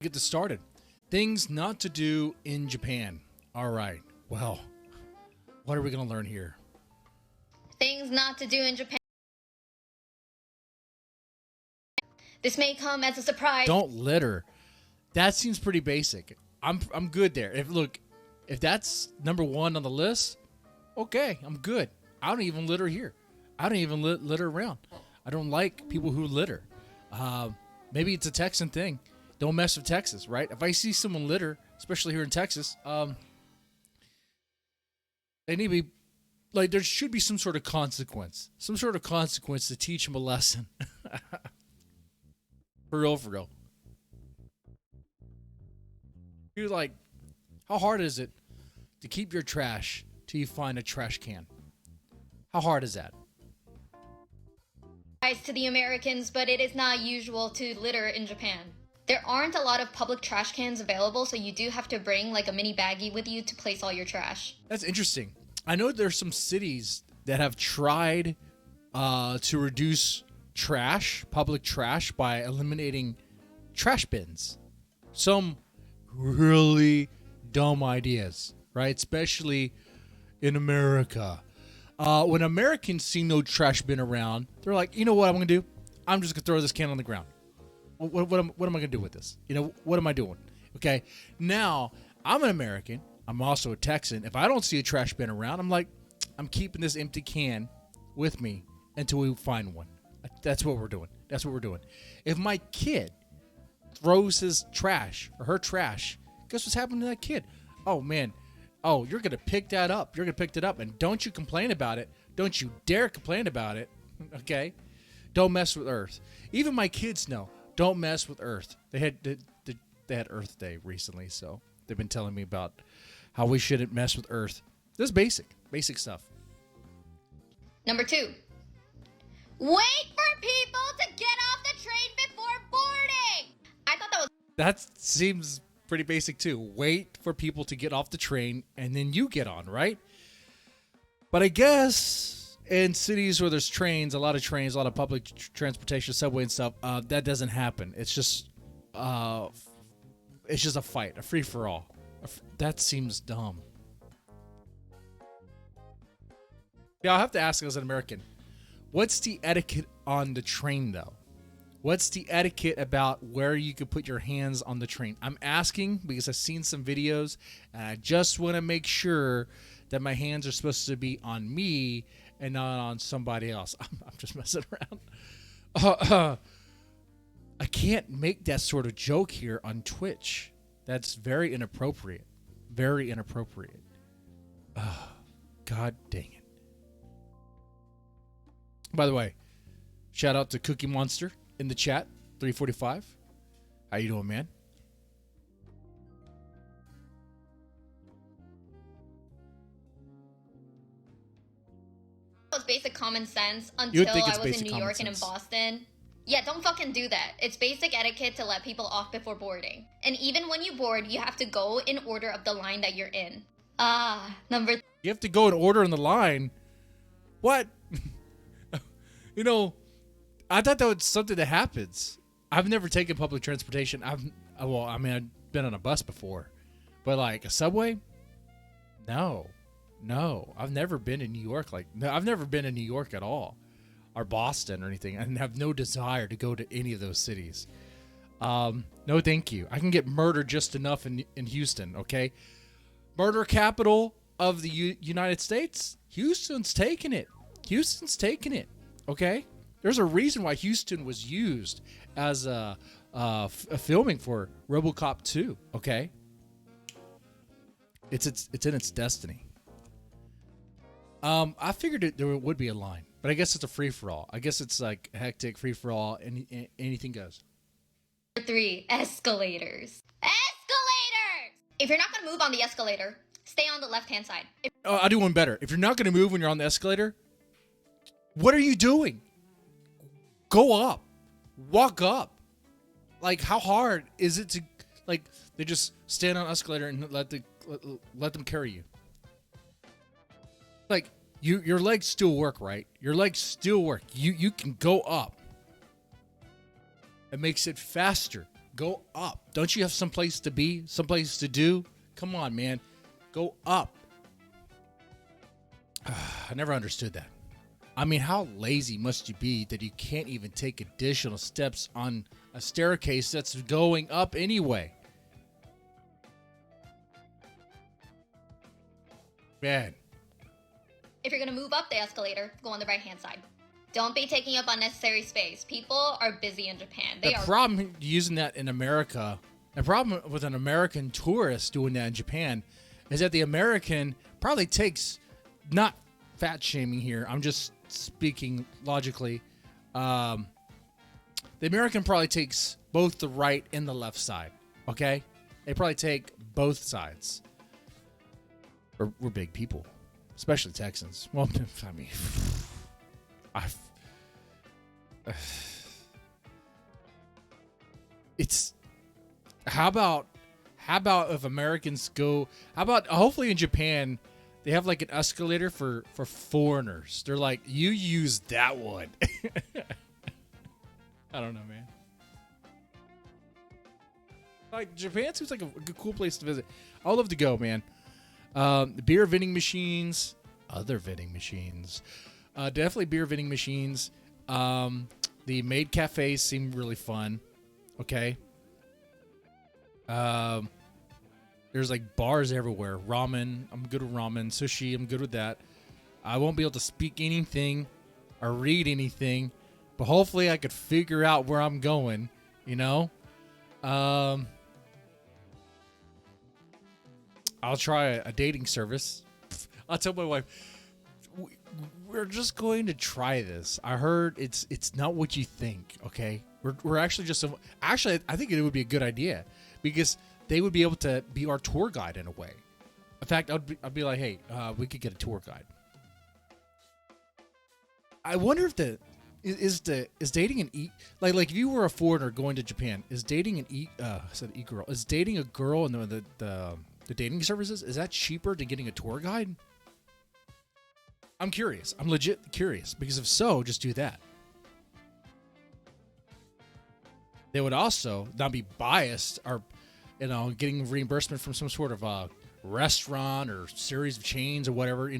Get this started. Things not to do in Japan. All right. Well, what are we going to learn here? Things not to do in Japan. This may come as a surprise. Don't litter. That seems pretty basic. I'm good there. If that's number one on the list, okay, I'm good. I don't even litter here. I don't even litter around. I don't like people who litter. Maybe it's a Texan thing. Don't mess with Texas, right? If I see someone litter, especially here in Texas, they need to be like, there should be some sort of consequence. Some sort of consequence to teach them a lesson. For real, for real. You're like, how hard is it to keep your trash till you find a trash can? How hard is that? To the Americans, but it is not usual to litter in Japan. There aren't a lot of public trash cans available, so you do have to bring like a mini baggie with you to place all your trash. That's interesting. I know there's some cities that have tried to reduce trash, public trash, by eliminating trash bins. Some really dumb ideas, right? Especially in America. When Americans see no trash bin around, they're like, you know what I'm going to do? I'm just going to throw this can on the ground. What am I going to do with this? You know, what am I doing? Okay. Now, I'm an American. I'm also a Texan. If I don't see a trash bin around, I'm like, I'm keeping this empty can with me until we find one. That's what we're doing. That's what we're doing. If my kid throws his trash or her trash, guess what's happening to that kid? Oh, man. Oh, you're going to pick that up. You're going to pick it up. And don't you complain about it. Don't you dare complain about it. Okay? Don't mess with Earth. Even my kids know. Don't mess with Earth. They had Earth Day recently, so they've been telling me about how we shouldn't mess with Earth. This is basic stuff. Number 2. Wait for people to get off the train before boarding. I thought that was... That seems pretty basic too. Wait for people to get off the train and then you get on, right? But I guess in cities where there's a lot of public transportation, subway and stuff, that doesn't happen. It's just a fight, a free-for-all. That seems dumb. Yeah, I'll have to ask as an American, what's the etiquette on the train, though? What's the etiquette about where you could put your hands on the train? I'm asking because I've seen some videos, and I just want to make sure that my hands are supposed to be on me and not on somebody else. I'm just messing around. I can't make that sort of joke here on Twitch. That's very inappropriate. Very inappropriate. God dang it. By the way, shout out to Cookie Monster in the chat, 345. How you doing, man? was basic common sense until I was in New York and in Boston. Yeah, don't fucking do that. It's basic etiquette to let people off before boarding. And even when you board, you have to go in order of the line that you're in. You have to go in order in the line? What? You know, I thought that was something that happens. I've never taken public transportation. I've been on a bus before. But like a subway? No. I've never been in New York. I've never been in New York at all. Or Boston or anything, and have no desire to go to any of those cities. No, thank you. I can get murdered just enough in Houston, okay? Murder capital of the United States? Houston's taking it. Okay? There's a reason why Houston was used as a filming for RoboCop 2, okay? It's in its destiny. I figured there would be a line. But I guess it's a free-for-all. I guess it's like hectic, free-for-all, and anything goes. 3, escalators. Escalators! If you're not going to move on the escalator, stay on the left-hand side. I'll do one better. If you're not going to move when you're on the escalator, what are you doing? Go up. Walk up. Like, how hard is it to, like, they just stand on an escalator and let them carry you? Like, your legs still work, right? Your legs still work. You can go up. It makes it faster Go up. Don't you have some place to be? Some place to do? Come on, man. Go up. I never understood that. I mean, how lazy must you be that you can't even take additional steps on a staircase that's going up anyway? Man. If you're going to move up the escalator, go on the right-hand side. Don't be taking up unnecessary space. People are busy in Japan. The problem using that in America, the problem with an American tourist doing that in Japan is that the American probably takes, not fat shaming here, I'm just speaking logically, the American probably takes both the right and the left side, okay? They probably take both sides. We're big people, especially Texans. Well, I mean, it's how about if Americans go? How about hopefully in Japan they have like an escalator for foreigners. They're like, you use that one. I don't know, man. Like Japan seems like a cool place to visit. I'd love to go, man. Beer vending machines, other vending machines, definitely beer vending machines. The maid cafes seem really fun. Okay. There's like bars everywhere. Ramen, I'm good with ramen. Sushi, I'm good with that. I won't be able to speak anything or read anything, but hopefully I could figure out where I'm going, you know? I'll try a dating service. I'll tell my wife, we're just going to try this. I heard it's not what you think, okay? We're actually just actually I think it would be a good idea because they would be able to be our tour guide in a way. In fact, I'd be like, hey, we could get a tour guide. I wonder if is dating an like if you were a foreigner going to Japan, is dating girl, is dating a girl in the dating services, is that cheaper than getting a tour guide? I'm curious. I'm legit curious because if so, just do that. They would also not be biased or, getting reimbursement from some sort of restaurant or series of chains or whatever.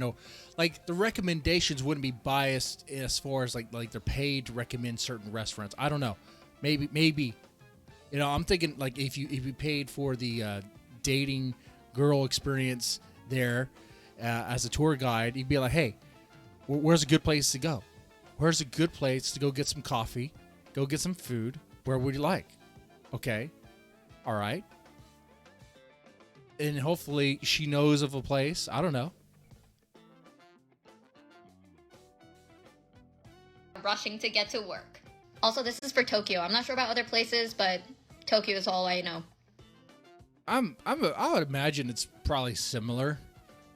Like the recommendations wouldn't be biased as far as like they're paid to recommend certain restaurants. I don't know. Maybe. I'm thinking like if you paid for the dating girl experience there as a tour guide, you'd be like, hey, where's a good place to go? Where's a good place to go get some coffee, go get some food? Where would you like? Okay. All right. And hopefully she knows of a place. I don't know. Rushing to get to work. Also, this is for Tokyo. I'm not sure about other places, but Tokyo is all I know. I would imagine it's probably similar.